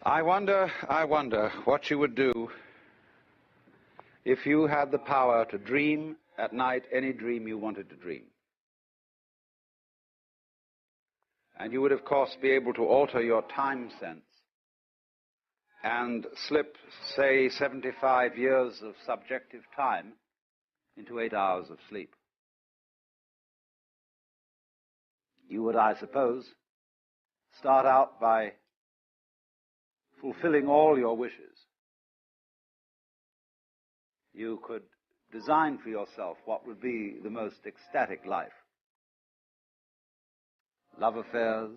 I wonder what you would do if you had the power to dream at night any dream you wanted to dream. And you would, of course, be able to alter your time sense and slip, say, 75 years of subjective time into 8 hours of sleep. You would, I suppose, start out by fulfilling all your wishes. You could design for yourself what would be the most ecstatic life. Love affairs,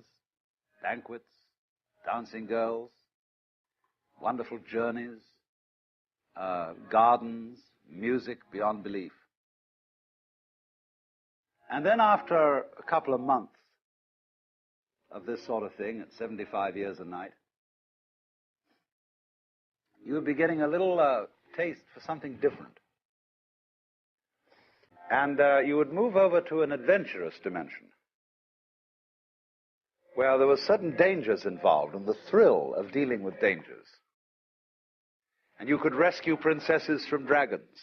banquets, dancing girls, wonderful journeys, gardens, music beyond belief. And then after a couple of months of this sort of thing, at 75 years a night, you would be getting a little taste for something different. And you would move over to an adventurous dimension, where there were certain dangers involved and the thrill of dealing with dangers. And you could rescue princesses from dragons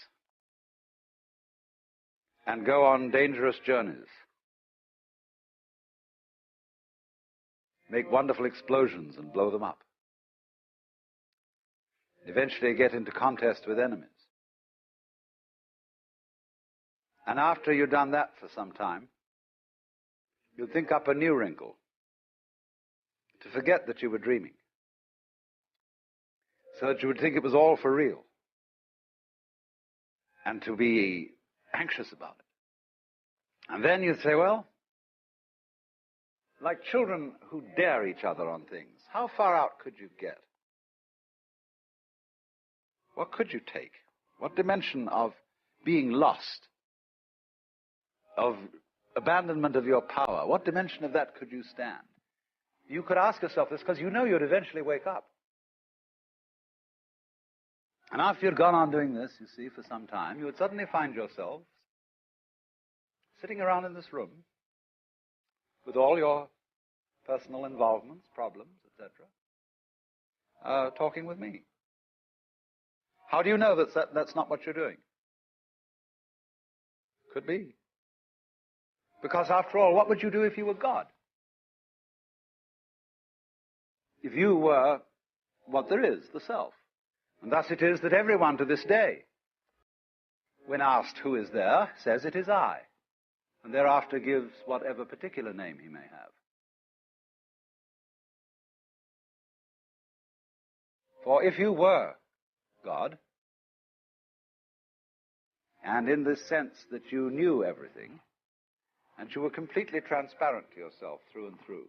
and go on dangerous journeys, make wonderful explosions and blow them up, eventually get into contest with enemies. And after you've done that for some time, you'd think up a new wrinkle to forget that you were dreaming, so that you would think it was all for real, and to be anxious about it. And then you'd say, well, like children who dare each other on things, how far out could you get? What could you take? What dimension of being lost, of abandonment of your power, what dimension of that could you stand? You could ask yourself this because you know you'd eventually wake up. And after you'd gone on doing this, you see, for some time, you would suddenly find yourselves sitting around in this room with all your personal involvements, problems, etc., talking with me. How do you know that that's not what you're doing? Could be. Because after all, what would you do if you were God? If you were what there is, the self. And thus it is that everyone to this day, when asked who is there, says it is I, and thereafter gives whatever particular name he may have. For if you were God, and in this sense that you knew everything, and you were completely transparent to yourself through and through,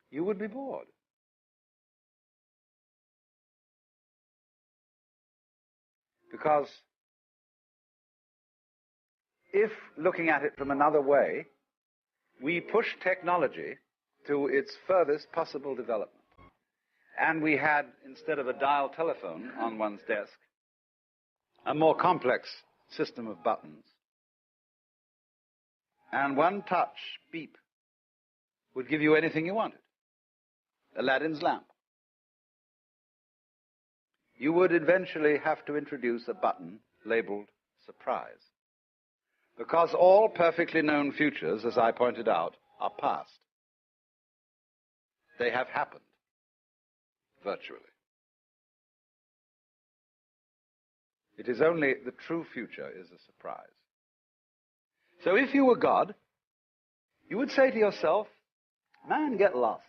you would be bored. Because if, looking at it from another way, we push technology to its furthest possible development, and we had, instead of a dial telephone on one's desk, a more complex system of buttons, and one touch, beep, would give you anything you wanted. Aladdin's lamp. You would eventually have to introduce a button labeled surprise. Because all perfectly known futures, as I pointed out, are past. They have happened, virtually. It is only the true future is a surprise. So if you were God, you would say to yourself, man, get lost.